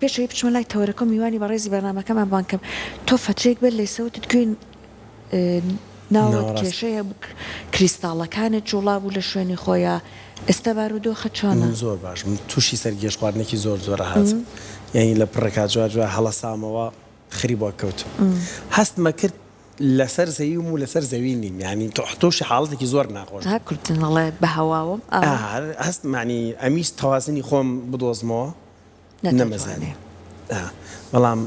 پێشەوەی بچمە لای تەوەرەکە میوانی بە ڕێزی بەرنامەکەمان بانکەم تۆ فترێک بێت لێسەوە تکوێن ناوت کێشەیە کریستاڵەکانت جوڵا بوو لە شوێنی خۆیان ئێستا بارودۆخە چۆنە؟ زۆر باش تووشی سەرگێش خواردنێکی زۆر هات یعنی لە پڕێکا جوار هەڵە سامەوە خری بۆ کەوت هەستمە کرد لەسەر زەویم و لەسەر زەوی نیم ینی تۆشی حاڵەتێکی زۆر ناخۆش کوردنەڵێ بە هەواوم هەست معنی ئەمیش تەوازنی خۆم بدۆزمەوە نەمەزانێ بەڵام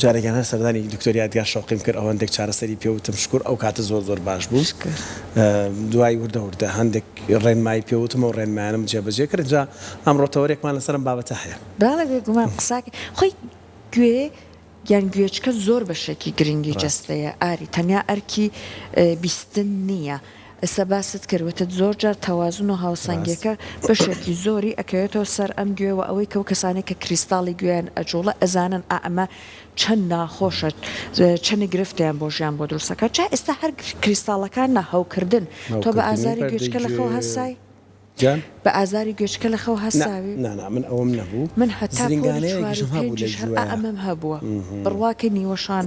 جارێکیان هەر سەردانی دکتۆریاتگا شەوقیم کرد ئەوەندێک چارەسەری پێوتم شکر ئەو کاتە زۆر باش بوو دوای وردە هەندێک ڕێنمای پێوتم و ڕێنمایانم جێبەجێ کرد جا ئەمڕۆ تەوەرێکمان لەسەرم بابەتە هەیە باڵێ بێگومان قساکە خۆی گوێ یان گوێچکە زۆر بەشێکی گرنگی جەستەیە ئاری تەنیا ئەرکی بیستن نییە ئێستا باست کردوێتە زۆر جار تەوازن و هاوسەنگەکە بەشێکی زۆری ئەکەوێتەوە سەر ئەم گوێەوە ئەوەی کە و کەسانی کە کریستاڵی گوێیان ئەجوڵە ئەزانن ئەمە چەند ناخۆشە چەند گرفتیان بۆ ژیان بۆ دروستەکە چا ئێستا هەر کریستاڵەکان نەهاوکردن تۆ بە ئازاری گوێچکە لەخەو هەسای بە ئازاری گوێچکە لەخەو هەساوی من ئەوم نەبوو من هەتا ئەمەم هەبووە بڕواکە نیوەشان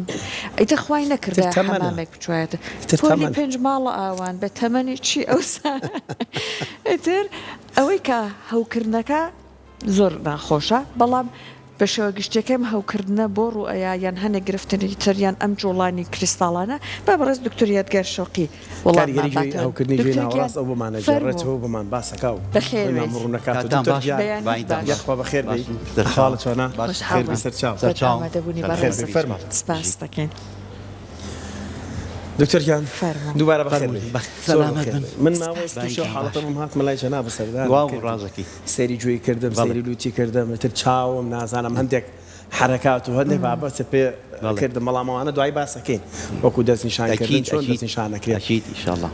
ئیتە خوای نەکردە حەمامێک بچوایەتە پۆلی 5 ماڵە ئاوان بە تەمەنی چی ئەوسا ئیتر ئەوەی کە هەوکردنەکە زۆر ناخۆشە بەڵام بە شێوە گشتەکەم هەوکردنە بۆ ڕوئەیە یان هەنێک گرفتنی تریان ئەم جوڵانی کریستاڵانە با بەڕێز دکتۆریاتگەر شەوقی هەوکردنی گوێ ناوەڕاست ئەو بمانەجێڕێتەوە بمان باسەکە و بەخێر خاڵ چۆنە سپاس دەکەین دکتۆرگیان دووبارە بەخێر من ماوەی حاڵەتەم هات مەلای جەناب سەردار ڕازەکی سەیری گوێی کردم سەیری لوتی کردم تر چاوم نازانم هەندێک حرەکات و هەندێک بابەتە پێ کردم بەڵامەوانە دوای باسەکەین وەکو دەستنیشانکردن چۆن دەستنیشانەکرێت ئینشاءالله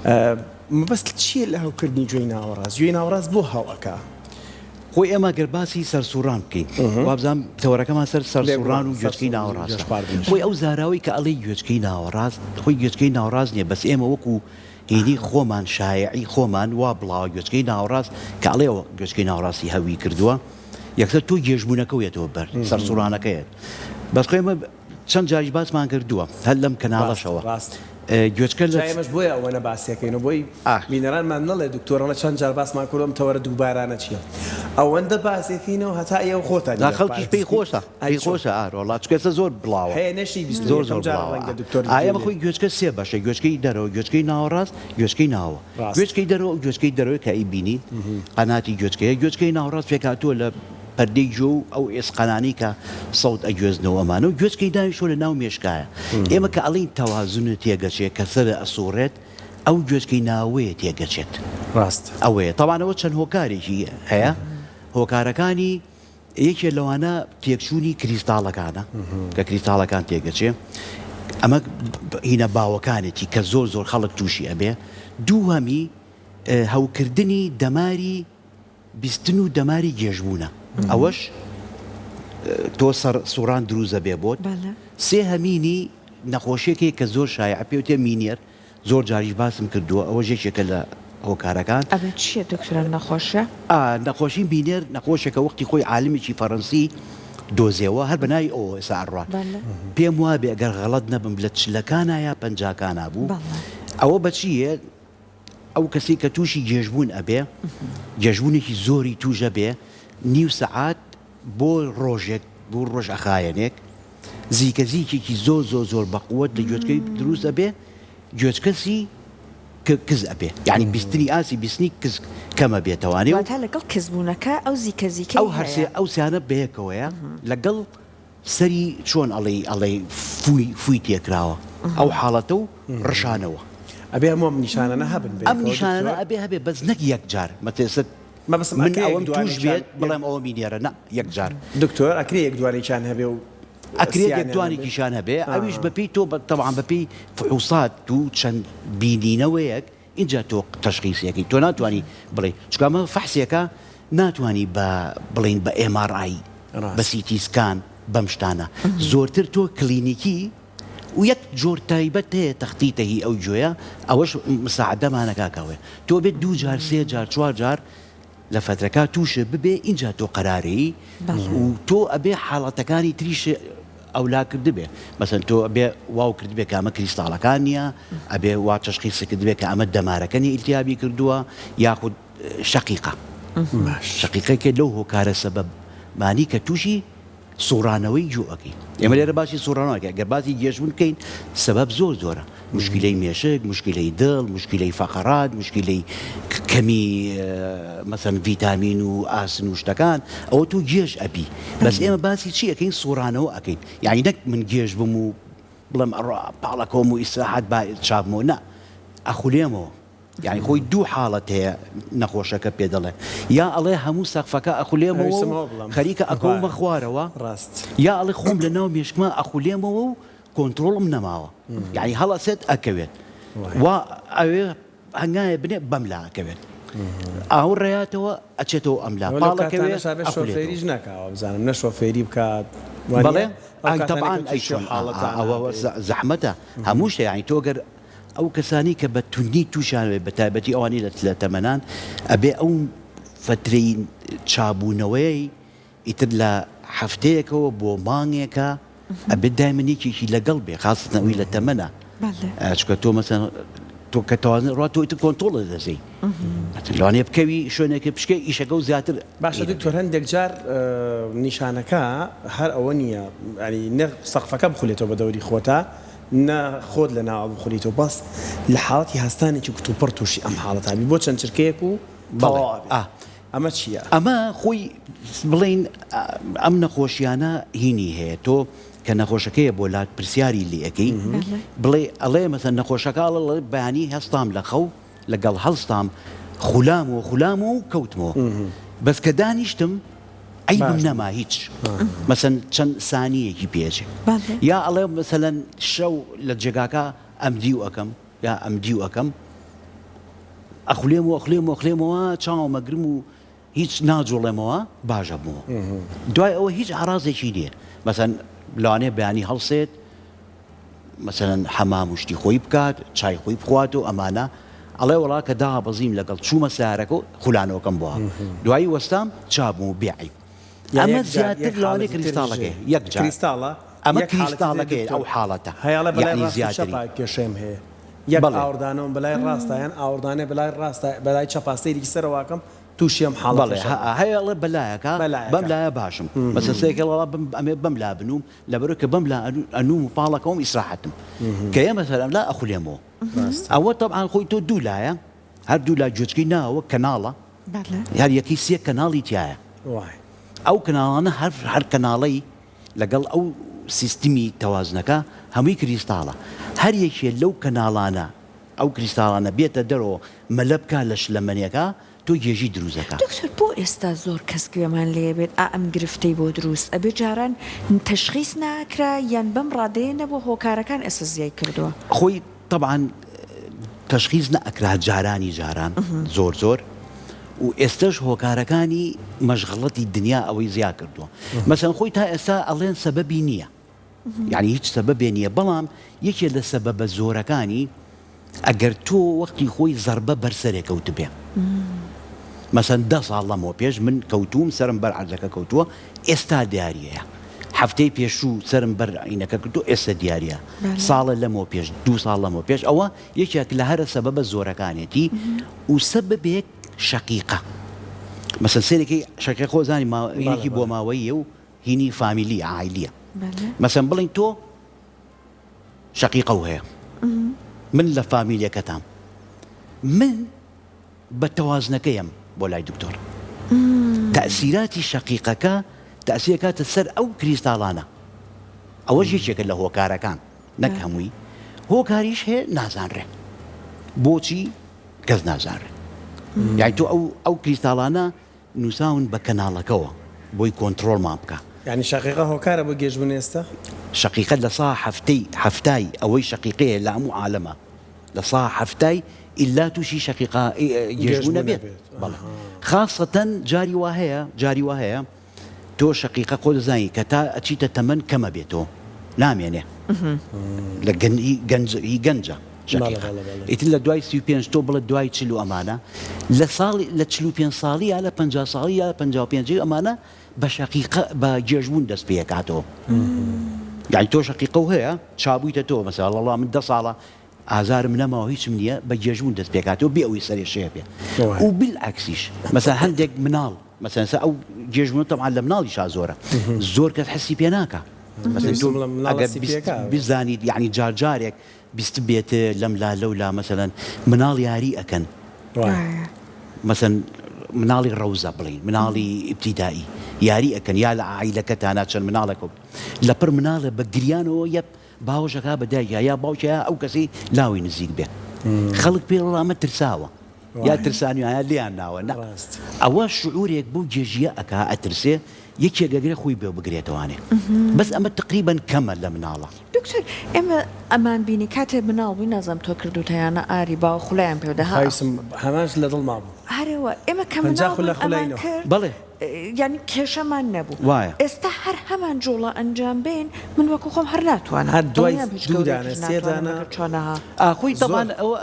مەبەست چییە لە هەوکردنی گوێی ناوەڕاست گوێی ناوەڕاست بۆ هەوەکە خۆی ئێمە گەرباسی سەرسوڕان بکەین وابزانام تەوەرەکەمان سەرسوڕان و گوێچکەی ناوەڕاست خۆی ئەو زاراوی کە ئەڵێ گوێچکەی ناوەڕاست خۆی گوێچکەی ناوەڕاست نییە بەس ئێمە وەکو هینی خۆمان شایعی خۆمان وا بڵاو گوێچکەی ناوەڕاست کە ئەڵێەوە گوێچکەی ناوەڕاستی هەوی کردووە یەکسەر تۆ گێژبوونەکەوێتەوە بەر سەرسوڕانەکەیت بەس خۆی ئێمە چەند جاریش باسمان کردووە هەر لەم کەناڵەشەوە گوێچکە لەمەش بۆیە ئەوەنە باسیەکەینەوە بۆی مینەرانمان نەڵێ دکتۆرەڵە چەند جار باسمان کردم تەوەرە دووبارانە چییە ئەوەندە باسیەکەینەوە هەتا ئێوە خۆتان خەڵکیش پێی خۆشە ئەی خۆشە ئاڕۆڵات چکەسە زۆر بڵاوە هەیە نەشی زۆر ئەمە خۆی گوێچکە سێ بەشە گوێچکەی دەرەوە گوێچکەی ناوەڕاست گوێچکەی ناوە گوێچکەی دەرەوە و گوێچکەی دەرەوەی کە ئیبینی قەناتی گوێچکەیە گوێچکەی ناوەڕاست پێکاتوە لە پەردەی جۆ و ئەو ئێسقانانی کە سەوت ئەگوێزنەوە ئەمانە و گوێچکەی داویشۆ لە ناو مێشکایە ئێمە کە ئەڵین تەوازونە تێگەچێت کە سەر ئەسوڕێت ئەو گوێچکەی ناوەیە تێگەچێت ڕاست ئەوەیە تەوانەوە چەند هۆکارێکی هەیە هۆکارەکانی یەکێ لەوانە تێکچوونی کریستاڵەکانە کە کریستاڵەکان تێگەچێ ئەمە هینە باوەکانێتی کە زۆر خەڵک تووشی ئەبێ دووهەمی هەوکردنی دەماری بیستن و دەماری گێژبوونە ئەوەش تۆ سەر سوڕان دروزە بێ بۆت سێ هەمینی نەخۆشیێکی کە زۆر شایع پێوتێ مینێر زۆر جاریش باسم کردووە ئەوە ژێکێکە لە هۆکارەکان ئەمە چییە دکتۆرە نەخۆشە؟ نەخۆشی بینێر نەخۆشێکە وەختی خۆی عالمێکی فەڕەنسی دۆزیەوە هەر بەنای ئەوە ئێستا ئەڕوات پێم وابێ ئەگەر غەڵەت نەبم لە چلەکانە یا پەنجاکانە بوو ئەوە بەچیە ئەو کەسی کە تووشی گێژبوون ئەبێ گێژبوونێکی زۆری توژە بێ نیو سەعات بۆ ڕۆژێک بۆ ڕۆژ ئەخایەنێک زیکەزیکێکی زۆر بەقووەت لە گوێچکەی دروست ئەبێ گوێچکەسی کز ئەبێ یعنی بیستنی ئاسی بیستنی کز کەمە بێتەوانێ تا لەگەڵ کەسبوونەکە ئەو زیکەزیکە ئەو هەرسێ ئەو سیانە بەیەکەوەیە لەگەڵ سەری چۆن ئەڵێ فوی تێکراوە ئەو حاڵەتە و ڕشانەوە ئەبێ ئەم نیشانانە هەبن ئەم نیشانە ئەبێ هەبێ بەس نەک یەکجار مەتێست من ئەوەم توش بێت بڵێم ئەوە مینێرە نە یەکجار دکتۆر ئەکرێ یەکدوانێکیان هەبێ و ئەکرێت یەکدوانێکیشان هەبێ ئەویش بەپی تۆ تەواان بەپی فحوسات و چەند بینینەوەیەک اینجا تۆ تەشخیصیەکەی تۆ ناتوانانی بڵێ چکامە فەحسیەکە ناتوانانی بڵین بە MRI بە CT سکان بەم شتانە زۆرتر تۆ کلینیکی و یەک جۆر تایبەت هەیە تەختیتەهی ئەو گوێیە ئەوەش مساعدەمانەکاکەوێ تۆ بێت 2 جار 3 جار 4 جار لە فترەکە تووشە ببێ اینجا تۆ قەراری و تۆ ئەبێ حاڵەتەکانی تریش ئەولا کرد بێ مەسەن تۆ ئەبێ واو کرد بێ کە ئەمە کریستاڵەکان نییە ئەبێ وا تەشخیص کرد بێ کە ئەمە دەمارەکەنی ئیلتیابی کردووە یاخود شەقیقە شەقیقەکە لەو هۆکارە سەبەب مانی کە تووشی سوڕانەوەی جوئەکەی ئێمە لێرە باسی سوڕانەوەکە گەر باسی گێژبوون بکەین سەبەب زۆرە مشکلەی مێشک مشکلەی دڵ مشکلەی فەقەرات مشکلەی کەمی مەسەن ڤیتامین و ئاسن و شتەکان ئەوە تۆ گێژ ئەبی بەس ئێمە باسی چی ئەەکەین سوڕانەوە ئەەکەین یعنی نەک من گێژ بم و بڵم پاڵەکۆم و ئیسراحەت با چاپمەوە نە ئەخولێمەوە یعنی خۆی دوو حاڵەت هەیە نەخۆشەکە پێ دەڵێ یا ئەڵێ هەموو سەقفەکە ئەخولێمەوە خەریکە ئەکەومە خوارەوە یا ئەڵێ خۆم لە ناو مێشکمە ئەخولێمەوە و کۆنتترۆڵم نەماوە یعنی هەڵەسێت ئەکەوێت وا ئەوێ هەنگایە بنێ بەملا ئەکەوێت ئاو ڕێاتەوە ئەچێتەوە ئەملا پاڵەکەوێت شۆفێریش ناکاوە بزانم نە شۆفێری بکات بەڵێ طبعاً ئەوە زەحمەتە هەموو شتێ یعنی تۆگەر ئەو کەسانی کە بە توندی تووشانوێت بە تایبەتی ئەوانی لە تەمەنان ئەبێ ئەو فترەی چابوونەوەی ئیتر لە هەفتەیەکەوە بۆ مانگێکە ئەبێت دایمەنێکێکی لەگەڵ بێ خاستنەوەی لە تەمەنە چکە تۆ مەسەن تۆ کە تەوازن ڕات تۆ ئیتر کۆنتۆڵە دەزەی لەوانێ بکەوی شوێنێکی پشکەی ئیشەکە و زیاتر باشە دکتۆر هەندێک جار نیشانەکە هەر ئەوە نییە ینی نە سەقفەکە بخولێتەوە بە دەوری خۆتە نە خۆت لە ناوە بخوریتەوە بەس لە حاڵەتی هەستانێکی کتوپڕ تووشی ئەم حاڵەتابی بۆ چەند چرکەیەک و ئەمە چییە؟ ئەمە خۆی بڵین ئەم نەخۆشیانە هینی هەیە تۆ کە نەخۆشەکەیە بۆ لات پرسیاری لێەکەی بڵێ ئەڵێ مەسەن نەخۆشەکە بەیانی هەستام لە خەو لەگەڵ هەڵستام خولام و کەوتمەوە بەس کە دانیشتم عیبم نەما هیچ مەسەن چەند سانیەکی پێچێ یا ئەڵێ مەسەلەن شەو لە جێگاکە ئەمدیو ئەەکەم یا ئەمدیو ئەەکەم ئەخولێمەوە چاومەگرم و هیچ ناجۆڵێمەوە باشە بووە دوای ئەوە هیچ عرازێکی نییە مەسەن لەوانێ بەیانی هەڵسێت مەسەن حەمام وشتی خۆی بکات چای خۆی بخوات و ئەمانە ئەڵێ وڵا کە دابەزیم لەگەڵ چوومە سیارەکە و خولانەوەکەم بووە دوایی وەستام چابوو بێعیب ئەمە زیاتر لەوانێ کریستاڵەکەی یەک کریستاڵە ئەمە کریستاڵەکەی ئەو حاڵەتە هەیەڵە بەلای زیاتری کێشەم هەیە یەک ئاوردانەوە بەلای ڕاستایان ئاوردانێ بەلای ڕاستە بەلای چەپاستەیەکی سەرەواکەم تووشیم حاڵڵێ هەیەڵێ بەلایەکە بەم لایە باشم بەسەسێکەڵ ئەمێ بەم لا بنوم لەبەرەوە کە بەم لا ئەنوم و پاڵەکەم ئیسراحەتم کە ئێمە سەرم لا ئەخولێمەوە ئەوە طبعاً خۆی تۆ دوو لایە هەر دوو لا جوچکی ناوە کەناڵە هەر یەکی سێ کەناڵی تایە ئەو کەناڵانە هەر کەناڵی لەگەڵ ئەو سیستمی تەوازنەکە هەمووی کریستاڵە هەر یەکێ لەو کەناڵانە ئەو کریستاڵانە بێتە دەرەوە مەلە بکە لە شلەمەنیەکە تۆ گێژی دروستەکە دکتۆر بۆ ئێستا زۆر کەس گوێمان لێبێت ئەم گرفتەی بۆ دروست ئەبێ جاران تەشخیص ناکرا یان بەم ڕادەیەنە بۆ هۆکارەکان ئێستا زیای کردووە خۆی طبعاً تەشخیص نەئەکرا جارانی جاران زۆر و ئێستش هۆکارەکانی مەشغڵەتی دنیا ئەوەی زیا کردووە مەسەن خۆی تا ئێستا ئەڵێن سەبەبی نییە یعنی هیچ سەبەبێ نییە بەڵام یەکێ لە سەبەبە زۆرەکانی ئەگەر تۆ وەختی خۆی زەربە بەرسەرێکەوت بێ مەسەن 10 ساڵ لەمەوە پێش من کەوتوم سرم بەر عەرزەکە کەوتووە ئێستا دیاریەیە هەفتەی پێشوو سرم بەر عینەکە کردو ئێستا دیاریە ساڵە لەمەوە پێش 2 ساڵ لەمەوە پێش ئەوە یەکێک لە هەرە سەبەبە زۆرەکانێتی و سەبەبێک شەقیقە مەسەن سێرێکی شەقیقە خۆزانی هینێکی بۆ ماوەیە و هینی فامیلی عایلیە مەسەن بڵین تۆ شەقیقە و هەیە من لە فامیلیەکەتام من بە تەوازنەکەیم بۆ لای دکتۆر تەئسیراتی شەقیقەکە تەئسیرەکاتە سەر ئەو کریستاڵانە ئەوەش یەکێکە لە هۆکارەکان نەک هەمووی هۆکاریش هەیە نازانڕێ بۆچی کەس نازانڕێ یعنی تۆ ئەو کریستاڵانە نووساون بە کەناڵەکەەوە بۆی کۆنتترۆڵمان بکە یعنی شەقیقە هۆکارە بۆ گێژبوون ئێستا شەقیقە لە سا هەفتای ئەوەی شەقیقەیە لە هەموو عالەمە لە سا هەفتای ئیلا تووشی شەقیقە گێژبوو نەبێت خاصەتەن جاری وا هەیە تۆ شەقیقە خۆ دەزانی کە تا ئەچیتە تەمەن کەمە بێتەوە نامێنێ لە گەنجە شقيقة ئیتر لە دوای 35 تۆ بڵێت دوای 40 ئەمانە لە ساڵی لە 45 ساڵی یا لە 50 ساڵی یا 55 ئەمانە بە شقیقە بە جێژبوون دەست پێ کاتەوە یعنی تۆ شقیقە و هەیە چابوویتە تۆ مەسەڵ وەڵام من 10 ساڵە ئازارم نەماوە هیچم نییە بە جێژبوون دەست پێکاتەوە بێ ئەوەی سەرێ شێ پێ و بالعکسیش مەسەڵ هەندێک مناڵ مەسەڵ ئەو جێژبوون تەمەعان لە مناڵیشا زۆر کەس حەسی پێ ناکە بزانیت یعنی جارجارێک بیست بێتە لەم لا لەولا مەسەڵەن مناڵ یاری ئەکەن مەسەڵەن مناڵی ڕەوزە بڵین مناڵی ئیبتیدایی یاری ئەکەن یا لە عائیلەکەتانە چەند مناڵێک لەپڕ مناڵە بە گریانەوە یەک باوەشەکە بەدایکە یا باوکە ئەو کەسی لاوی نزیک بێ خەڵک پێ وەڵامە ترساوە یا ترسانیایە لیان ناوە ئەوە شعورێک بۆ جێژیە ئەکا ئەترسێ یەکێک گەگرێ خۆی بێ بگرێتەوانێ بەس ئەمە تقریبان کەمە لە مناڵە دکتۆر ئێمە ئەمان بینی کاتێ مناڵ بووی نازم تۆ کردوتەیانە ئاری باوە خولیان پێدەها هەمانش لە دڵ مابوو هەرەوە ئێمە کە مناڵ کرد بەڵێ ینی کێشەمان نەبوو وایە ئێستا هەر هەمان جوڵە ئەنجام بین من وەکو خۆم هەر ناتوانم هەر دوای دوودانە سێدانە خۆی تەمان ئەوە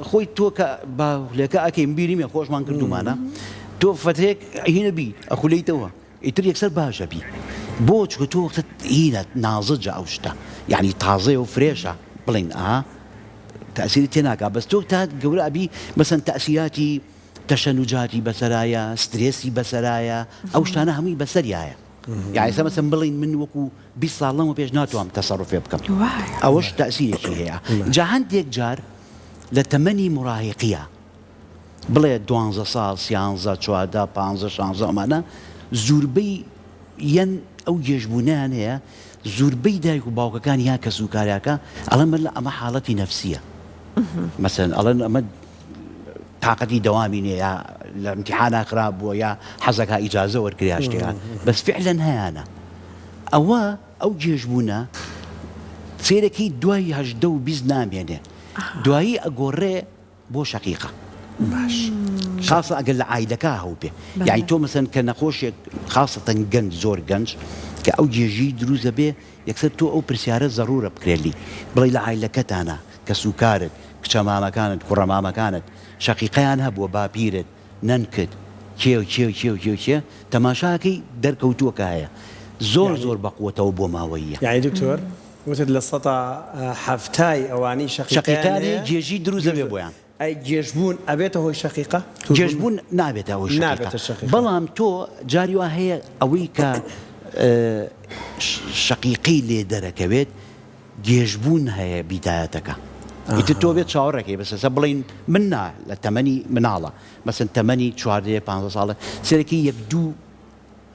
خۆی تۆ کە باولێکە ئەکەین بیریم خۆشمان کردومانە تۆ فترێک هینە بی ئەخولەیتەوە ئیتر یەکسەر باشە بی بۆ چکە تۆ وەختت هینە نازجە ئەو شتە یعنی تازەیە و فرێشە بڵین تەسیری تێناکە بەس تۆ تا گەورە ئەبی مەسەن تەسیراتی تەشەنوجاتی بەسەرایە سترێسی بەسەرایە ئەو شتانە هەمووی بەسەریایە یعنی ئێستا مەسەن بڵین من وەکو 20 ساڵەمە پێش ناتوانم تەسەڕوفێ بکەم ئەوەش تەسیرێکی هەیە جا هەندێک جار لە تەمەنی مراهقیە بڵێ 12 ساڵ 13 14 15 16 ئەمانە زوربەی یەن ئەو گێژبوونیان هەیە زوربەی دایک و باوکەکان یا کەس و کاریاکە ئەڵەن لە ئەمە حاڵەتی نەفسیە مەسەن ئەڵەن ئەمە تااقەتی دەوامی نیە یا لە امتحانە خراپ بووە یا حەزەکە ئیجازە وەرگریا شتێکان بەس فعلەن هەیەە ئەوە ئەو گێژبوونە سێرەکەی دوای 18 و 20 نامێنێ دوایی ئەگۆڕێ بۆ شەقیقە باش خاصە ئەگەر لە عایلەکە هەو بێ یعنی تۆ مەسەن کە نەخۆشێک خاصەتەن گەنج زۆر گەنج کە ئەو گێژی دروزە بێ یەکسەر تۆ ئەو پرسیارە زەڕورە بکرێلی بڵێ لە عایلەکەتانە کە سوکارت کچە مامەکانت کوڕە مامەکانت شەقیقەیان هەبووە باپیرت نەنکت کێ تەماشاکەی دەرکەوتووەکە هەیە زۆر بەقوتەوە بۆ ماوەیە یعنی دکتۆر وتت لە سەتا هەفتای ئەوانی شەقیقانی گێژی دروزە بێ بۆیان ئەی گێژبوون ئەبێتە هۆی شەقیقە گێژبوون نابێتە هۆی شەقیقە بەڵام تۆ جاری وا هەیە ئەوەی کە شەقیقی لێ دەرەکەوێت گێژبوون هەیە بیدایەتەکە ئیتر تۆ بێت چاوەڕێکی بەسەسە بڵین من نا لە تەمەنی مناڵە مەسن تەمەنی 14 15 ساڵە سێرەکی یەک دوو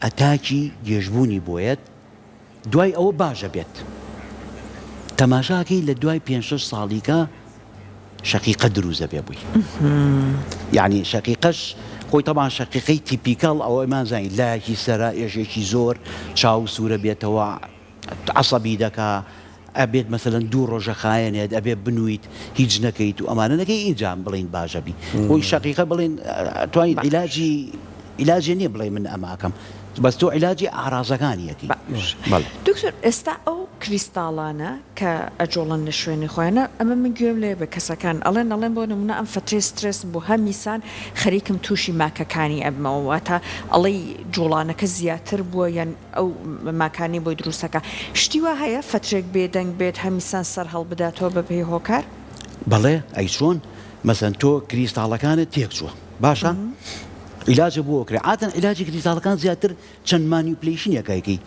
ئەتاکی گێژبوونی بۆیەت دوای ئەوە باشە بێت تەماشاکەی لە دوای 5 ساڵیکە شەقیقە دروزە بێ بووی یعنی شەقیقەش خۆی تەمان شەقیقەی تیپیکەڵ ئەوە ئەمان زانی لایەکی سەرا ئێژێکی زۆر چاو سوورە بێتەوە عەسەبی دەکا ئەبێت مەسەلەن دوو ڕۆژە خایەنێت ئەبێت بنوویت هیچ نەکەیت و ئەمانە نەکەی اینجا بڵین باشە بی خۆی شەقیقە بڵین توانیت عیلاجی نییە بڵێ من ئەماکەم بەس تۆ عیلاجی ئاڕازەکانی یەکی دکتۆر ئێستا ئەو کریستاڵانە کە ئەجۆڵن لە شوێنی خۆیانە ئەمە من گوێم لێ بە کەسەکان ئەڵێن بۆ نمونە ئەم فترێ سترس بۆ هەمیسان خەریکم تووشی ماکەکانی ئەبمەوە تا ئەڵەی جوڵانەکە زیاتر بووە یان ئەو ماکانی بۆی دروستەکە شتیوە هەیە فترێک بێدەنگ بێت هەمیسان سەر هەڵبداتەوە بە پێی هۆکار بەڵێ ئەی چۆن مەسەن تۆ کریستاڵەکانت تێک چووە باشە علاجە بۆ کرێ ئاتەن علاجی کریستاڵەکان زیاتر چەند مانیپلیشنیەکەیکی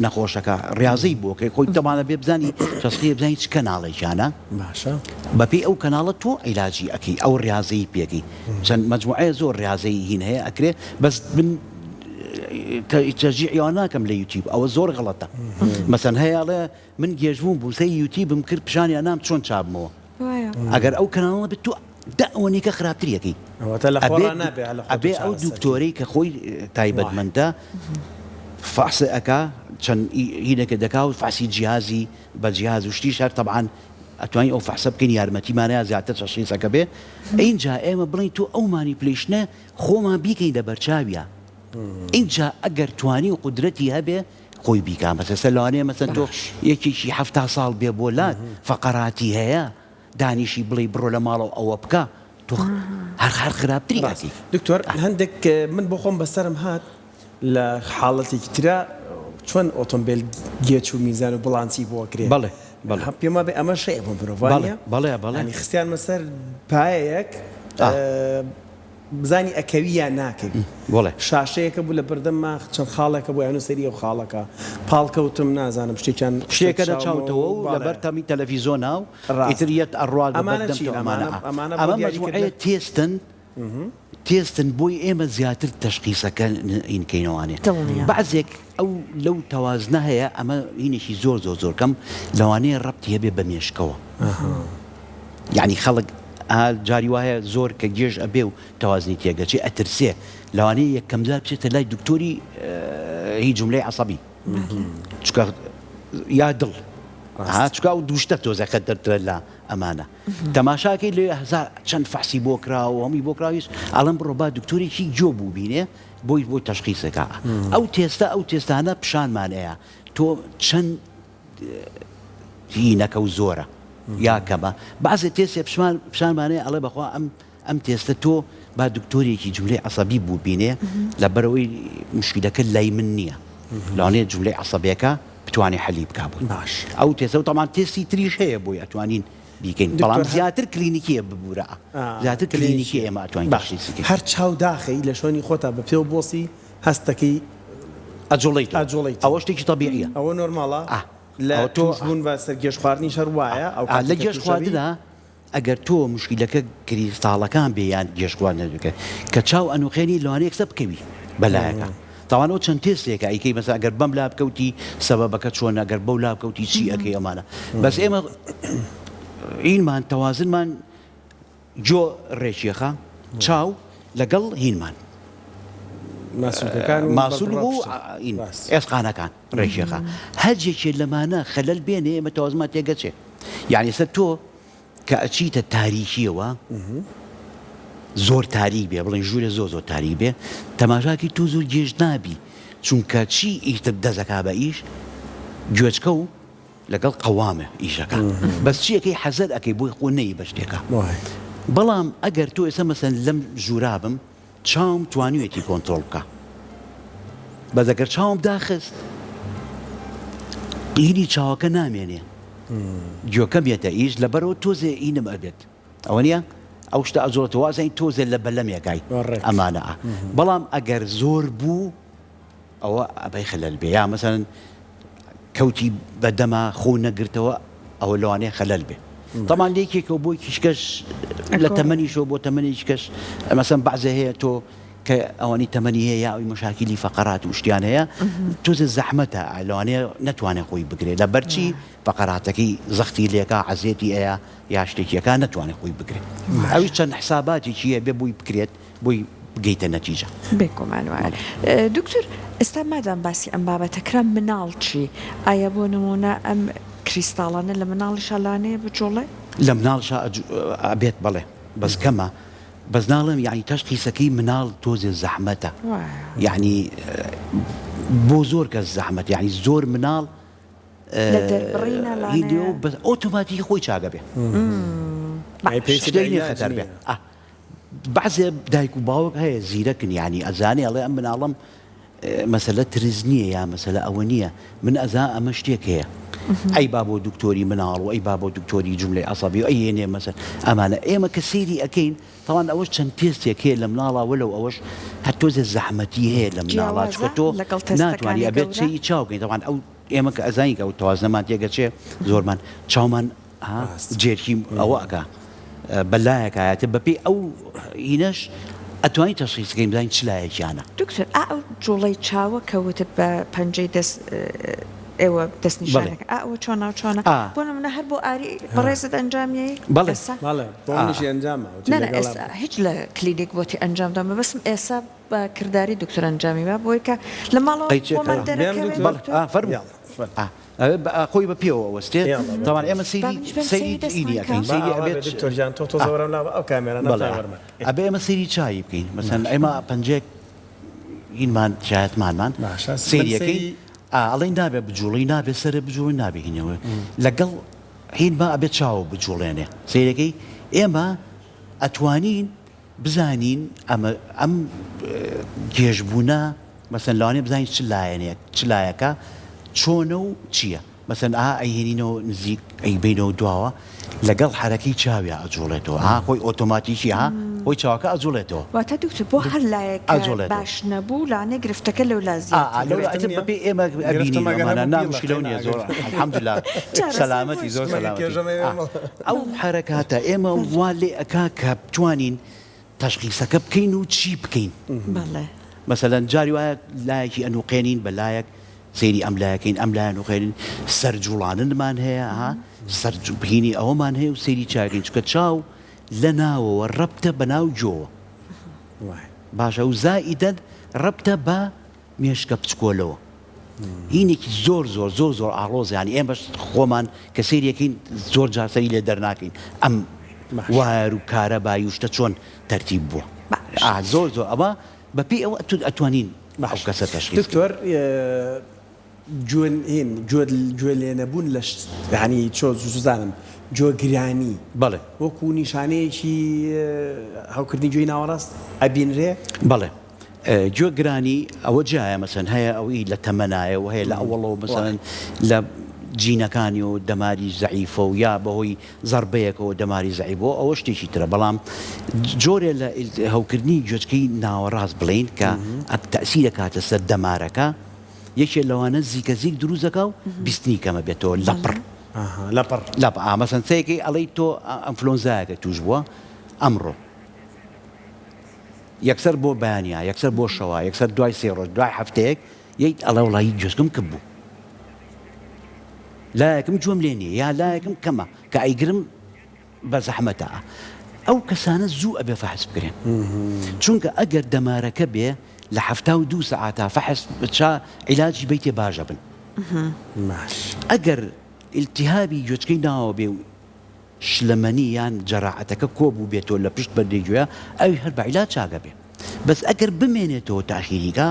نەخۆشەکە ڕاضی بۆکەی خۆی دەمانە بێ بزانی شخصی بزانی چ کەناڵێکیانە باشە بەپێی ئەو کەناڵە تۆ عیلاجی ئەەکەی ئەو ڕاضی پێکی چەند مجموعەیە زۆر ڕاضی هین هەیە ئەکرێ بەس تەجیعیان ناکەم لە یوتیوب ئەوە زۆر غەڵەتە مەسەن هەیەڵێ من گێژبوون بووسەی یوتیوبم کرد پیشانیان نام چۆن چابمەوە ئەگەر ئەو کەناڵە بێت تۆ داوەنیکە خراپتریەکەی ئەبێ ئەو دوکتۆرەی کە خۆی تایبەتمەندە فحص ئەکا چەند هینەکە دەکاوت فحسی جیازی بە جیاز و شتی شار طبعاً ئەتوانی ئەو فحسە بکەین یارمەتیمانەیە زیاتر تەشخیصەکە بێ اینجا ئێمە بڵین تۆ ئەو مانیپلیشنە خۆمان بیکەین لە بەرچاویە اینجا ئەگەر توانی و قودرەتی هەبێ خۆی بیکا مەسە لەوانەیە مەسەن تۆ یەکێکی 7 ساڵ بێ بۆ لات فەقەراتی هەیە دانیشی بڵێ بڕۆ لە ماڵەوە ئەوە بکە تۆ هەر خراپتری ئاسی دکتۆر هەندێک من بۆ خۆم بەسەرم هات لە حاڵەتێکی ترە چۆن ئۆتۆمبیل گێچ و میزان و بڵانسی بۆ کرێت بەڵێ پێما بێ ئەمە شەیە بۆ مرۆڤانە بەڵێ خستیان مەسەر پایەیەک بزانی ئەکەوی یان ناکەوی بڵێ شاشەیەکە بوو لە بەردەمما چەند خاڵێکە بۆ یان سەری و خاڵەکە پاڵکەوتم نازانم شتێکە دەچاوتەوە و لەبەر تەمی تەلەڤیزۆنا و ئیتریەت ئەڕوال ئەمە مەجموعەیە تێستن بۆی ئێمە زیاتر تەشخیصەکە ئینکەینەوانێت بەعزێک ئەو لەو تەوازنە هەیە ئەمە هینێکی زۆر کەم لەوانەیە ڕەبتی هەبێ بە مێشکەوە یعنی خەڵک جاری وایە زۆر کە گێژ ئەبێ و تەوازنی تێگەچێ ئەترسێ لەوانەیە یەکەمجار بچێتە لای دکتۆری هیچ جملەی عەسەبی چکە یا دڵ چکە و دووشتە تۆزەکە دەرترە لە ئەمانە تەماشاکەی لێ هەزار چەند فەحسی بۆ کراوە و هەمی بۆ کراویش ئەڵەم بڕۆ با دکتۆرێکی جۆ بوو بینێ بۆی تەشخیصەکە ئەو تێستانە پیشانمانەیە تۆ چەند هینەکە و زۆرە یا کەمە بەعزێ تێستێ پیشانمانەیە ئەڵێ بەخوا ئەم تێستە تۆ با دکتۆرێکی جملەی عەسەبی بوو بینێ لەبەرەوەی مشکلەکە لای من نییە لەوانەیە جملەی عەسەبیەکە بتوانێ حەلی بکا بوون باش ئەو تێستە و تەمان تێستی تریش هەیە بۆی ئەتوانین بیکەین بەڵام زیاتر کلینیکیە ببوورە زیاتر کلینیکی ئێمە ئەتوانین باشیسیکەین هەر چاوداخی لە شوێنی خۆتا بە پێ و بۆسی هەستەکەی ئەجۆڵیت ئەوە شتێکی تەبیعیە ئەوە نۆرماڵە لە تۆبوون بە سەرگێش خواردنی شەر وایە ئەو لە گێژ خواردنە ئەگەر تۆ مشکلەکە کریستاڵەکان بێ یان گێژ خواردنە دەکە کە چاو ئەنوخێنی لەوانەیە قسە بکەوی بەلایەکە تاوانەوە چەند تێستێکە ئەیکەی مەسا ئەگەر بەم لا بکەوتی سەبەبەکە چۆنە ئەگەر بەو لا بکەوتی چی ئەەکەی ئەمانە بەس ئێمە هینمان تەوازنمان جۆ ڕێکیەخە چاو لەگەڵ هینمان ماسوول و ئێسقانەکان ڕێکیەخە هەرجێکێ لەمانە خەلەل بێنێ ئێمە تەوازنمان تێگەچێ یعنی سەر تۆ کە ئەچیتە تاریکیەوە زۆر تاریک بێ بڵێن ژوورە زۆر تاریک بێ تەماشاکی تۆ زۆر گێژ نابی چونکە چی ئیشتر دەزەکا بە ئیش گوێچکە و لەگەڵ قەوامە ئیشەکە بەس چیەکەی حەزەر ئەەکەی بۆی خۆ نەی بە شتێکە بەڵام ئەگەر تۆ ئێستا مەسەن لەم ژوورابم چاوم توانیوێتی کۆنتڕۆڵ بکە بەس ئەگەر چاوم داخست هینی چاوەکە نامێنێ گوێکە بێتە ئیش لەبەرەوە تۆزێ ئینم ئەبێت ئەوە نییە ئەو شتە ئەزۆرەوە وازین تۆزێ لە بەلەمێکای ئەمانە بەڵام ئەگەر زۆر بوو ئەوە ئەبەی خەلەل بێ یا مەسەن کەوتی بەدەما خۆ نەگرتەوە ئەوە لەوانەیە خەلەل بێ طبعا لێکێکەوە بۆی کیشکەش لە تەمەنیشەوە بۆ تەمەنیشکەش مەسەن بەعزە هەیە تۆ کە ئەوانی تەمەنی هەیە یا ئەوی مشاکلی فەقەرات و شتیان هەیە تۆزە زەحمەتە لەوانەیە نەتوانێت خۆی بگرێت لە بەرچی فەقەراتەکەی زەختی لێکا عەزێتی ئەیە یا شتێکیەکە نەتوانێت خۆی بگرێت ئەوی چەند حساباتێکیە بێ بووی بکرێت بۆی بگەیتە نەتیجە بێکۆمان وایە دکتۆر ئێستا مادام باسی ئەم بابەتەکرا مناڵ چی ئایا بۆ نمونە ئەم کریستاڵانە لە مناڵی شالانەیە بجۆڵێ لە مناڵش ئەبێت بڵێ بەس کەمە بەس ناڵم یعنی تەشخیصەکەی مناڵ تۆزێ زەحمەتە یعنی بۆ زۆر کەس زەحمەت یعنی زۆر مناڵ ئۆتۆماتیکی خۆی چاگە بێ خەتەر بێ بەعزێ دایک و باوک هەیە زیرەکن یعنی ئەزانێ ئەڵێ ئەم مناڵم مەسەلە ترز نییە یا مەسەلە ئەوە نییە من ئەزا ئەمە شتێک هەیە ئەی با بۆ دکتۆری مناڵ و ئەی با بۆ دکتۆری جملەی عەسەبی و ئەیێنێ مەسەر ئەمانە ئێمە کە سەیری ئەەکەین تاوان ئەوەش چەند تێستێک هەیە لە مناڵە وەلەو ئەوەش هەر تۆزێ زەحمەتی هەیە لە مناڵا چکە تۆ ناتوانانی ئەبێت چی چاوکەین تاوان ئەو ئێمە کە ئەزانی کە ئەو تەوازنەمان تێگەچێ زۆرمان چاومان جێرکی ئەوە ئەکا بەلایەکایەتە بەپێی ئەو هینەش ئەتوانی تەشخیصەکەی بزانین چ لایەکیانە دکتۆر ئەو جوڵەی چاوە کەوتت بە پەنجەی دەست ئێوە دەستنیشانەکە ئەوە چۆنە چۆنە بۆ نمونە هەر بۆ ئاری بەڕێزت ئەنجامیەی ئێستا هیچ لە کلینیک بۆتی ئەنجامدامە بەسم ئێستا بە کردداری دکتۆر ئەنجامیوە بۆی کە لە ماڵەوە خۆی بە پێوە وەستێ تاوان ئێمە سەیری ئەبێ ئێمە سەیری چایی بکەین مەسەن ئێمە پەنجێک هینمان شایەتمانمان سەیریەکەی ئەڵێی نابێت بجوڵی نابێت سەرە بجوڵی نابێنەوە لەگەڵ هین با ئەبێت چاوە بجوڵێنێ سیرەکەی ئێمە ئەتوانین بزانین ئەم گێژبوونە مەسەن لەوانێ بزانین چ لایەکە چۆنە و چییە مەسەن ئەیهێنینەوە نزیک ئەیبینەوە دواوە لەگەڵ حرەکەی چاویە ئەجوڵێتەوە خۆی ئۆتۆماتیکی خۆی چاوەکە ئەجوڵێتەوە واتە دوکتۆر بۆ هەر لایەک باش نەبوو لانێ گرفتەکە لەو لازم بەبێ ئێمە ئەبینینمانە نامشکلەو نیە زۆر الحەمدولله سەلامەتی زۆر ئەو حرەکاتە ئێمە وا لێ ئەکا کە بتوانین تەشخیصەکە بکەین و چی بکەین مەسەلەن جاری وایە لایەکی ئەنوقێنین بە لایەک سەیری ئەم لایەکەین ئەم لایەن وقێنین سەرجوڵاننمان هەیە سەربهینی ئەوەمان هەیە و سەیری چاکەین چکە چاو لە ناوەوە ڕەبتە بە ناو جۆوە باشە و زائیدەن ڕەبتە بە مێشکە بچکۆلەوە هینێکی زۆر زۆر زۆر زۆر ئاڵۆز ینی ئێمەش خۆمان کە سەیریەکەین زۆر جارسەری لێ دەرناکەین ئەم وایر و کارەبایی وشتە چۆن تەرتیب بووە زۆر زۆر ئەمە بەپێی ئەوە ئەتوانین ئەو کەسە تەشخیص دکتۆر گوێ لێ نەبوون لە ینی چۆ زانم جۆگرانی بەڵێ وەکو نیشانەیەکی هاوکردنی گوێی ناوەڕاست ئەبینرێ بەڵێ گوێگرانی ئەوە جایە مەسەن هەیە ئەوەی لە تەمەنایە و هەیە لە ئەوڵەوە مەسەن لە جینەکانی و دەماری زەعیفە و یا بەهۆی زەربەیەکەوە دەماری زەعیبەوە ئەوە شتێکی ترە بەڵام جۆرێ لە هەوکردنی گوێچکەی ناوەڕاست بڵین کە تەسیرە کاتە سەر دەمارەکە یەکێ لەوانە زیکە دروستەکە و بیستنی کەمە بێتەوە لەپڕ مەسەن سەیەکەی ئەڵەی تۆ ئەنفلۆنزایەکە توش بووە ئەمڕۆ یەکسەر بۆ بەیانیا یەکسەر بۆ شەوا یەکسەر دوای سێ ڕۆژ دوای هەفتەیەک یەیت ئەڵە وڵایی گوێچکم کە بوو لایەکم جۆم لێ نیە یا لایەکم کەمە کە ئەیگرم بە زەحمەتە ئەو کەسانە زوو ئەبێ فەحس بکرێن چونکە ئەگەر دەمارەکە بێ لە 72 ساعتا فەحس بچا عیلاجی بیتێ باشە بن ئەگەر التیهابی گوێچکەی ناوە بێ و شلەمەنی یان جەراحەتەکە کۆبوو بێتەوە لە پشت بەردەیگوێ ئەوی هەر بە عیلاج چاگە بێ بەس ئەگەر بمێنێتەوە تاخیریکە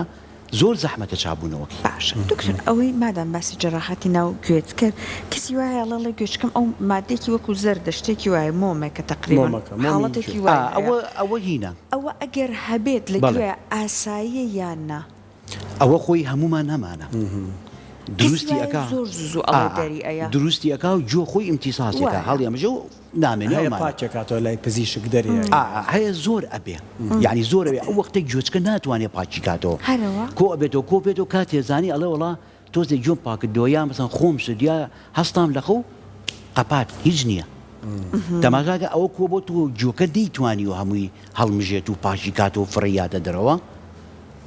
زۆر زەحمەتە چابوونەوەکی باشە دکتۆر ئەوەی مادام باسی جەراحەتی ناو گوێت کرد کەسی وایە لەڵێ گوێچکەم ئەو مادێکی وەکو زەردە شتێکی وایە مۆمێکە تەقریبا حاڵەتێکی وایە ئەوە هینە ئەوە ئەگەر هەبێت لەگوێ ئاساییە یان نا ئەوە خۆی هەمومان هەمانە دروستی ئەکا دروستی ئەکا و جۆ خۆی ئیمتیساسێکە هەڵی ئەمەژە و نامێنێ پاچێکاتەوە لای پزیشک دەرێ هەیە زۆر ئەبێ یعنی زۆر ئەوێ ئەو وەختێک گوێچکە ناتوانێت پاچی کاتەوە کۆ ئەبێتەوە کۆ بێتەوە کاتێزانی ئەڵێ وڵا تۆزێک جۆم پاکردەوە یا مەسەن خۆم شت یا هەستام لە خەو قەپات هیچ نییە تەماشاکە ئەوە کۆ بۆ تۆ جۆکە دەیتوانی و هەمووی هەڵمژێت و پاشی کاتەوە فڕیاتە دەرەوە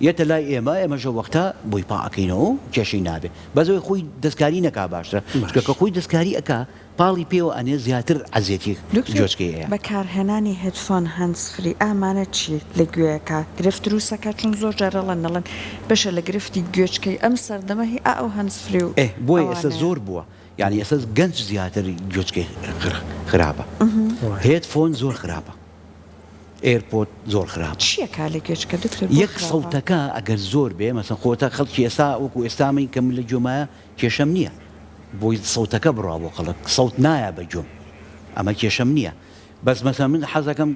یەتە لای ئێمەژە وەختە بۆی پاکەینەوە کێشەی نابێ بەزەوەی خۆی دەستکاری نەکا باشترە کە خۆی دەستکاری ئەکا پاڵی پێوە ئەنێ زیاتر عەزیەتی گوێچکەی هەیە بەکارهێنانی هێدفۆن هەنسفری ئامانە چی لە گوێیەکە گرفت دروستەکە چون زۆر جارەڵەن نەڵەن بەشە لە گرفتی گوێچکەی ئەم سەردەمە هی ئەو هەنسفری و بۆی ئێستا زۆر بووە یعنی ئێستا گەنج زیاتر گوێچکەی خراپە هێدفۆن زۆر خراپە ئێرپۆت زۆر خراپ چییە کا لە گوێچکە دکتۆر یەک سەوتەکە ئەگەر زۆر بێ مەسەن خۆتە خەڵکی ئێستا وەکو ئێستامی کەم لە گوێمایە کێشەم نییە بۆی سەوتەکە بڕوا بۆ خەڵک سەوت نایە بە گوێم ئەمە کێشەم نییە بەس مەسەن من حەزەکەم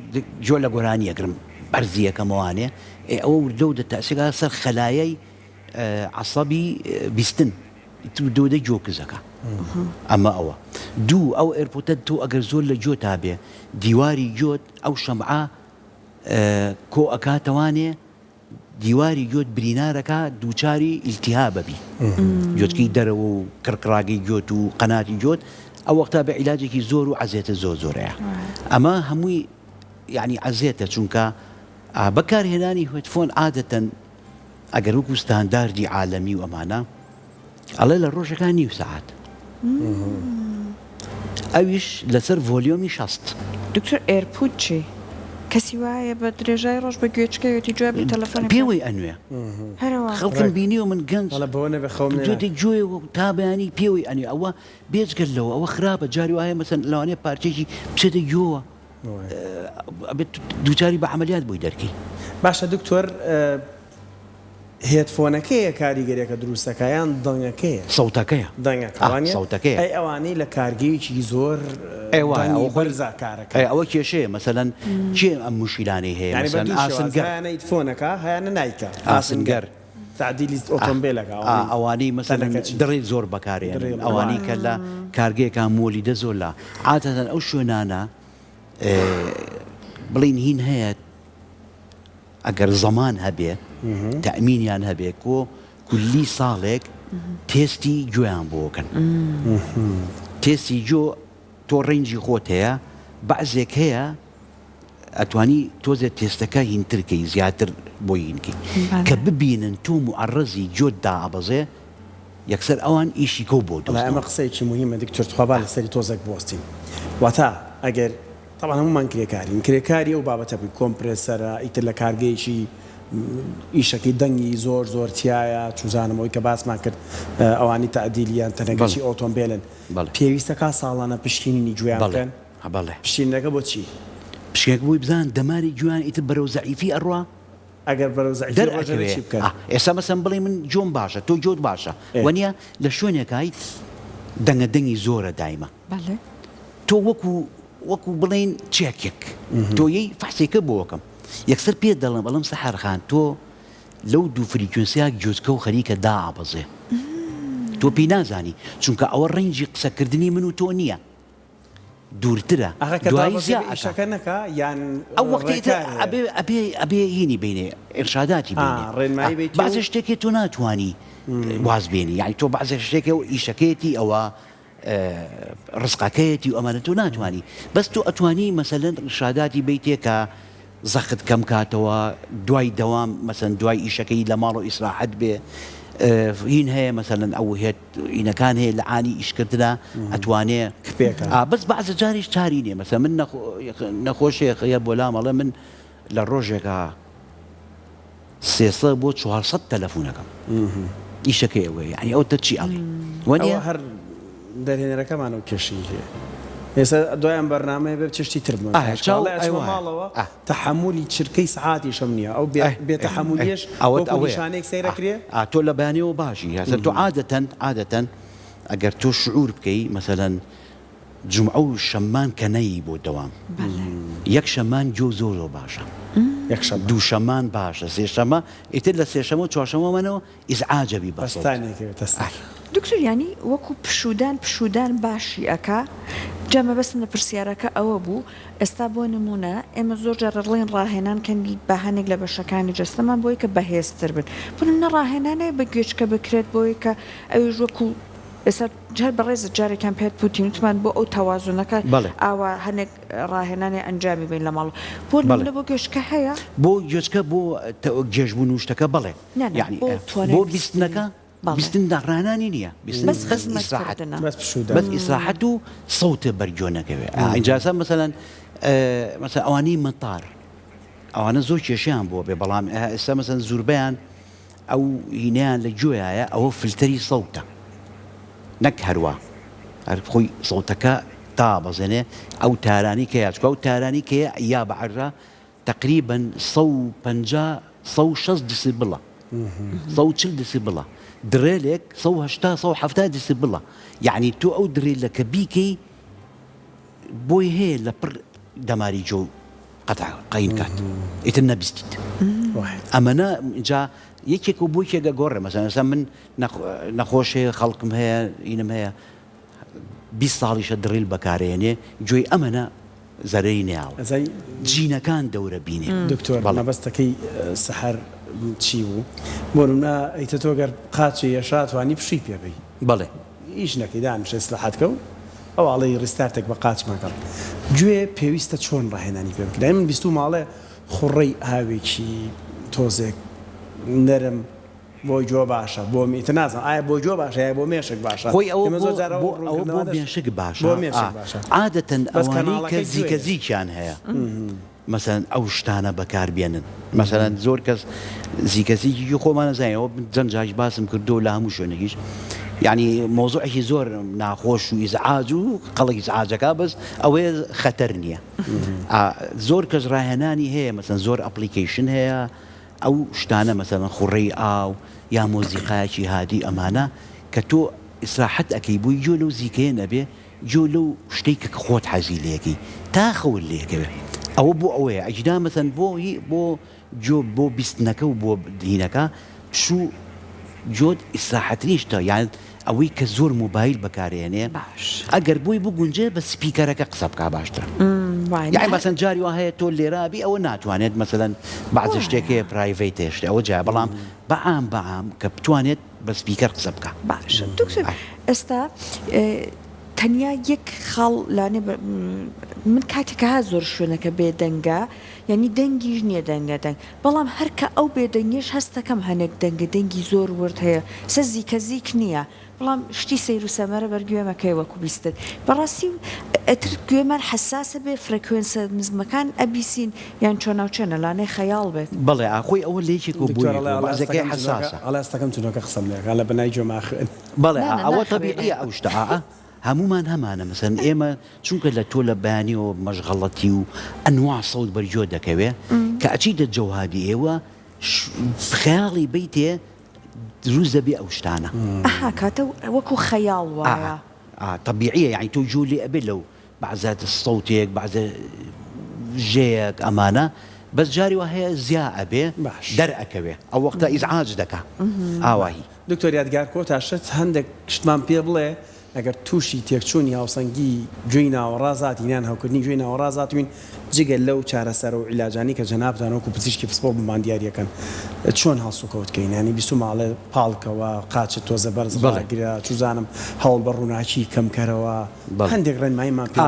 گوێ لە گۆرانی ئەگرم بەرزیەکەمەوانێ ئەوە وردە و دەتاسیگا سەر خەلایەی عەسەبی بیستن دۆدە جۆکزەکە ئەمە ئەوە دوو ئەو ئێرپۆتە تۆ ئەگەر زۆر لە گوێ تا بێ دیواری گوێت ئەو شەمعە کۆ ئەکاتەوانێ دیواری گوێت برینارەکە دووچاری ئیلتیهابە بی گوێچکەی دەرەوە و کڕکڕاگەی گوێت و قەناتی گوێت ئەو وەختە بە عیلاجێکی زۆر و عەزیەتە زۆر زۆرەیە ئەمە هەمووی یعنی عەزیەتە چونکە بەکارهێنانی هێدفۆن عادەتەن ئەگەر وەکو ستانداردی عالەمی و ئەمانە ئەڵێ لە ڕۆژەکان نیو سەعات ئەویش لەسەر ڤۆلیۆمی 60 دکتۆر ئێرپوت چی؟ کەسی وایە بە درێژای ڕۆژ بە گوێچکەوێتی جواب تەلەفۆن پێوەی ئەنوێ خەڵکم بینی و من گەنج گوێ و تا بەیانی پێوەی ئەنوێ ئەوە بێجگەل لەوە ئەوە خراپە جاری وایە مەسەن لەوانەیە پارچێکی بچێتە گوێوە دووچاری بە عەمەلیات بۆی دەرکەی باشە دکتۆر هێدفۆنەکەیە کاریگەریەکە دروستەکەیان دڵنگەکەیە سەوتەکەیە سەوتەکەی ئەی ئەوانەی لە کارگەیەکی زۆر بەرزا کارەکە ئەوە کێشەیە مەسەلەن کێ ئەم مشیلانەی هەیە مەسەلەن ئاسنگەرانەی فۆنەکە هەیەە نایکە ئاسنگەر تعدیلی ئۆتۆمبیلەکە ئەوانەی مەسەلەن دڕی زۆر بەکارێن ئەوانەی کە لە کارگەیەکان مۆلیدە زۆر لە عادەتەن ئەو شوێنانە بڵین هین هەیە ئەگەر زەمان هەبێ تەمینیان هەبێ کۆ کولی ساڵێک تێستی گوێیان بۆکەن تێستی گوێ تۆ ڕێنجی خۆت هەیە بەعزێک هەیە ئەتوانی تۆزێت تێستەکە هینترکەی زیاتر بۆ هینکەی کە ببینن تۆ معڕەزی گوێت دابەزێ یەکسەر ئەوان ئیشی کەو بۆ دۆست ئەمە قسەیەکی مهمە دکتۆر توخوا لەسەری تۆزێک بوەستین واتە ئەگەر طبعا هەمومان کرێکاری ئەو بابەتە بووی کۆمپرسەرە ئیتر لە کارگەیەکی ئیشەکەی دەنگی زۆر زۆرتیایە چوزانمەوەی کە باسمان کرد ئەوانی تەعدیلیان تەنەگەشی ئۆتۆمبیلن پێویستە کا ساڵانە پشتینی گوێیان بکەن پشتینەکە بۆ چی پشکێک بووی بزان دەماری گویان ئیتر بەرەو زەعیفی ئەڕوا ئەگەر بەرەو زەعیفی بکەن ئێستا مەسەن بڵێ من جۆم باشە تۆ جۆت باشە وەنیە لە شوێنێکایت دەنگە دەنگی زۆرە دایمە تۆ وەکو بڵێن چێکێک تۆیەی فەحسێکە بۆکەم یەکسەر پێ دەڵم بەڵام سەحارخان تۆ لەو دوو فریکوێنسیا گوێچکە و خەریکە دابەزێ تۆ پێی نازانی چونکە ئەوە ڕەنجی قسەکردنی من و تۆ نییە دوورترە دوایی زیاشەکە نەکە یان ئەو وەختێتە ئەبێ هینی بینێ ئێرشاداتی ڕێنمایی بێت بازە شتێکی تۆ ناتوانی واز بێنی یعنی تۆ بازە شتێکە و ئیشەکەیەتی ئەوە ڕزقەکەیەتی و ئەمانە تۆ ناتوانی بەس تۆ ئەتوانی مەسەلەن ڕشاداتی بیتێ کە زەخت کەم کاتەوە دوای دەوام مەسەن دوای ئیشەکەی لە ماڵ و ئیسراحەت بێ هین هەیە مەسەلەن ئەو هێت ئینەکان هەیە لە عانی ئیشکردنا ئەتوانێ بەس بەعزە جاریش چاری نییە مەسە من نەخۆشێک بۆ لامەڵێ من لە ڕۆژێکە 300 بۆ 400 تەلەفۆنەکەم ئیشەکەی ئەوەیە یعنی ئەو تەچی ئەڵێ وەنیە هەر دەرهێنەرەکەمان و کێشی هەیە ئێستا دوایان بەرنامەیە بێ چشتی ترمە ماڵەوە تەحملی چرکەی سعاتی شەم نییە ئەو بێتەحملیش ئەوەشانێک سەیرەکرێ تۆ لە بەیانەوە باشی هەسە تۆ عادەتەن ئەگەر تۆ شعور بکەی مەسەلەن جمعە و شەمان کە نەیی بۆ دەوام یەک شەمان جۆ زۆر باشە دوو شەمان باشە سێشەمە ئیتر لە سێشەمە و چوارشەمەمەنەوە ئیزعاجەبی بەستانێکێتە دکتۆر ینی وەکو پشودان باشی ئەکا جەمە بەسم لە پرسیارەکە ئەوە بوو ئێستا بۆ نمونە ئێمە زۆر جارڕڵێن ڕاهێنان کەنی بەهانێک لە بەشەکانی جەستەمان بۆی کە بەهێزتر بن بنە ڕاهێنانەیە بە گوێچکە بکرێت بۆی کە ئەویش وەکو ئێستا جار بەڕێزە جارێکان پێت پوتین وتمان بۆ ئەو تەوازونەکە ئاوا هەنێک ڕاهێنانی ئەنجامی بین لە ماڵ بۆ نمونە بۆ گوێچکە هەیە بۆ گوێچکە بۆ گێژبوون و شتەکە بڵێ یعنی بۆ بیستنەکە بیستن داڕانانی نییە بس ئیسراحەت و سەوتە بەرگۆنەکەوێ ئینجاسە مەسەلەن ئەوانەی مەتار ئەوانە زۆر کێشیان بۆ بێ بەڵام ئێستا مەسەن زوربیان ئەو هینیان لە گوێیە ئەوە فلتەری سەوتە نەک هەروە خۆی سەوتەکە تا بەزێنێ ئەو تارانی کە یاچکە و تارانی کە یا بەعرە تقریبا 150 دیسیبڵە 140 دیسیبڵە درێلێک 170 دیسیبڵە یعنی تۆ ئەو درێلەکە بیکەی بۆی هەیە لە پڕ دەماری جۆ قەین کات ئیتر نەبیستیت ئەمەنە جا یەکێک و بۆیکێکە گۆڕێ مەسەن من نەخۆشێ خەڵکم هەیە ئینم هەیە 20 ساڵیشە درێل بەکارێنێ گوێی ئەمەنە زەرەی نێاوە جینەکان دەورە بینێ دکتۆر مەبەستەکەی سەحەر چی بوو بۆ نمونە ئەیتە تۆ گەر قاچی ێشا توانی پشی پێبی بەڵێ ئیش نەکەی دانیشە ئیسلاحاتکە و ئەو ئاڵەی ڕستارتێک بە قاچمان کەڵ گوێ پێویستە چۆن ڕاهێنانی پێ بکرای من بیست و ماڵێ خوڕەی ئاوێکی تۆزێک نەرم بۆی جۆ باشە بۆ میتە نازان ئایا بۆ جۆ باشە یا بۆ مێشک باشە خۆی ئەوە بۆ مێشک باشە عادەتەن ئەوانەی کە زیکە زیکیان هەیە مەسەن ئەو شتانە بەکاربێنن مەسەلەن زۆر کەس زیکەزیکی خۆمان نەزانەوە جەنجاش باسم کردو لە هەموو شوێنێکیش یعنی مۆزوعێکی زۆر ناخۆش و ئیزعاج و قەڵێکی ئیزعاجەکە بەس ئەوەیە خەتەر نییە زۆر کەس ڕاهێنانی هەیە مەسەن زۆر ئەپلیکیشن هەیە ئەو شتانە مەسەڵەن خوڕەی ئاو یا مۆزیقایەکی هادی ئەمانە کە تۆ ئیسراحەت ئەەکەی بووی جۆ لەو زیکەیە نەبێ جۆ لەو شتێک کە خۆت حەزی لەکەی تا خەول لێکەوێ ئەوە بۆ ئەوەیە ئەجدا مەسەن بۆ جۆ بۆ بیستنەکە و بۆ دینەکە پشوو جۆت ئیسراحەتریشتە یان ئەوەی کە زۆر موبایل بەکارێنێ ئەگەر بۆی بگونجێ بە سپیکەرەکە قسە بکە باشتر یعنی مەسەن جاری وا هەیە تۆ لێرابی ئەوە ناتوانێت مەسەلەن بەعزە شتێکەیە پرایڤەیتێشت ئەوە جا بەڵام بەعام کە بتوانێت بە سپیکەر قسە بکە باش دکتۆر ئێستا تەنیا یەک خاڵ لانێ من کاتێکە ها زۆر شوێنەکە بێدەنگە یعنی دەنگیش نییە دەنگە دەنگ بەڵام هەرکە ئەو بێدەنگێش هەستەکەم هەنێک دەنگە دەنگی زۆر ورد هەیە سەزیکە زیک نییە بەڵام شتی سەیر و سەمەرە بەرگوێمەکەی وەکو بیستن بەڕاستی ئەتر گوێمان حساسە بێ فرەکوێنسە نزمەکان ئەبیسین یان چۆناوچێنە لانەی خەیاڵ بێت بەڵێ ئاخۆی ئەوە لێکێک و بووزەکەی حساسە ئەڵاستەکەم چونەکە قسەم لێک لە بنای جۆماخن بەڵێ ئەوە تەبیعیە ئەو شتە هەمومان هەمانە مەسەن ئێمە چونکە لە تۆ لە بەیانیەوە مەشغەڵەتی و ئەنوا سەوت بەرجۆ دەکەوێ کە ئەچیدە جەوهابی ئێوە خەیاڵی بیتێ دروست دەبێ ئەو شتانە کاتە وەکو خەیاڵ وایە طبيعية يعني تو جولي أبلو بعض الصوتيك بعض جيك أمانة بس جاري وهي زياء به درأك به أو وقت إزعاج دكا آواهي دکتۆر یادگار کۆتاشت هەندێک شتمان پێ بڵێ ئەگەر تووشی تێکچوونی هاوسەنگی گوێی ناوەڕازاتینیان هەوکردنی گوێی ناوەڕازاتوین جگەل لەو چارەسەر و عیلاجانی کە جەنابتانەوەکو پزیشکی پسپۆ بمان دیارەکەن چۆن هەڵسوکەوتکەین ینی بیستو ماڵێ پاڵکەوە قاچت تۆزە بەرز بەڵگرا چوزانم هەوڵ بە ڕووناچی کەمکەرەوە هەندێک ڕێنماییمان پێ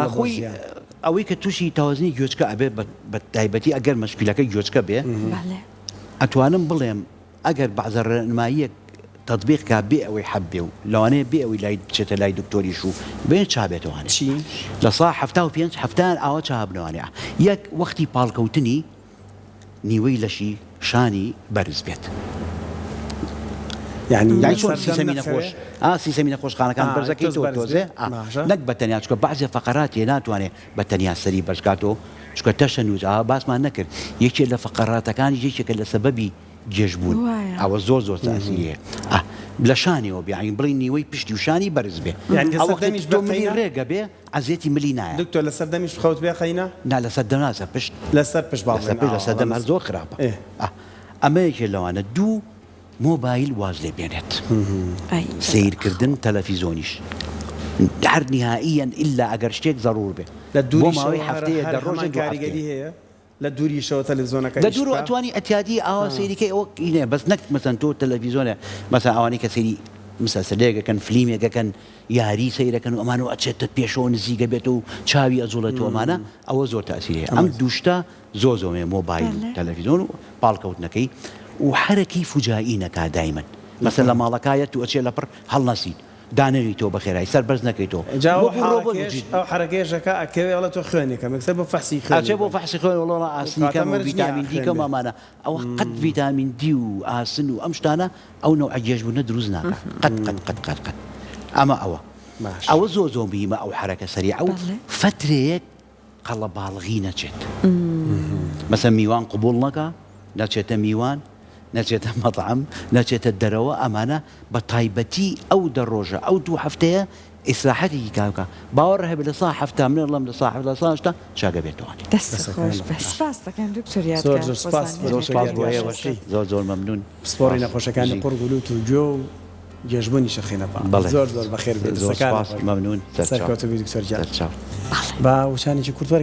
ئەوەی کە تووشی تاوازنی گوێچکە ئەبێ بە تایبەتی ئەگەر مەشکلەکەی گوێچکە بێ ئەتوانم بڵێم ئەگەر بەعزە ڕێنماییەک تطبيق بيئة ويحبي لواني بيئة ولاي تلاي دكتوري شو بين شابته هاني شي لصاح حفتاه وبينش حفتان أو شاب نواني ياك وقتي بالكوتني نيوي لشي شاني برز بيت يعني شو سيسمينا خوش سيسمينا خوش كان برزكي توزه نكبة تانية شو بعض فقرات يناتواني بتانية سري برزكاتو شو تشنج بس ما نكر يجي لفقرات كان يجي كلا سببي جێژبوون ئەوە زۆر تاسیە لە شانیەوە بێ عین بڵی نیوەی پشتی و شانی بەرز بێ ئەوەی ڕێگە بێ عزیەتی ملی نایە دکتۆر لەسەر دەمیش بخەوت بێ خەینە نا لەسەر دەمازە پشت لەسەر پشت لەسەر دەمە زۆر خراپە ئەمەیەکێ لەوانە دوو مۆبایل واز لێ بێنێت سیرکردن تەلەڤیزۆنیش هەر نهائیەن ئیلا ئەگەر شتێک ضرور بێ لە دووری ماوەی هەفتەیە دەڕۆژێک کاریگەری هەیە لە دووری شەوە تەلەڤیزۆنەکە لە دوور ئەتوانی ئەتیادی ئاوا سەیریکەی ئەوە ئینێ بەس نەک مەسەن تۆ تەلەڤیزۆنە مەسەن ئەوانەی کە سەیری مسەلسلێکەکەن فلیمێکەکەن یاری سەیرەکەن و ئەمانەوە ئەچێتە پێشەوە نزیکە بێت و چاوی ئەزوڵێت و ئەمانە ئەوە زۆر تاسیرەیە ئەم دووشتە زۆرێ مۆبایل تەلەڤیزۆن و پاڵکەوتنەکەی و حرەکەی فوجایی نەکا دایمەن مەسەن لە ماڵەکایەت و ئەچێ لەپڕ هەڵنەسین دانەوی تۆ بەخێرایی سەر بەرز نەکەی تۆ ئەو حرەکێشەکە ئەکەوێ ئەڵە تۆ خوێنێکە مەکسەر بۆ فەحسی ئەچێ بۆ فەحسی خوێن وڵڵە ئاسنیکەم و ڤیتامین دی کەم ئەمانە ئەوە قەت ڤیتامین دی و ئاسن و ئەم شتانە ئەو نەوع گێژبوونە دروست ناکات قەت ئەمە ئەوە زۆر مهمە ئەو حرەکە سەریع و فترەیەک قەڵە باڵغی نەچێت مەسەن میوان قبوڵ نەکا نەچێتە میوان نەچێتە مەطعم نەچێتە دەرەوە ئەمانە بە تایبەتی ئەو دەڕۆژە ئەو دوو هەفتەیە ئیسراحەتێکی کاکە باوەڕ هەبێ لە سا هەفتە من لەم لە سا هەفتە لە سا هەفتە چاگە بێتوانێ سپاس دەکەم دکتۆر زۆر مەمنون سپۆڕی نەخۆشەکان لە پڕگولوت و گوێ و گێژبوونی شەخینە زۆر بەخێر بێت مەمنون سەرکەوتوی دکتۆر جان با وشانێکی کورتوەرە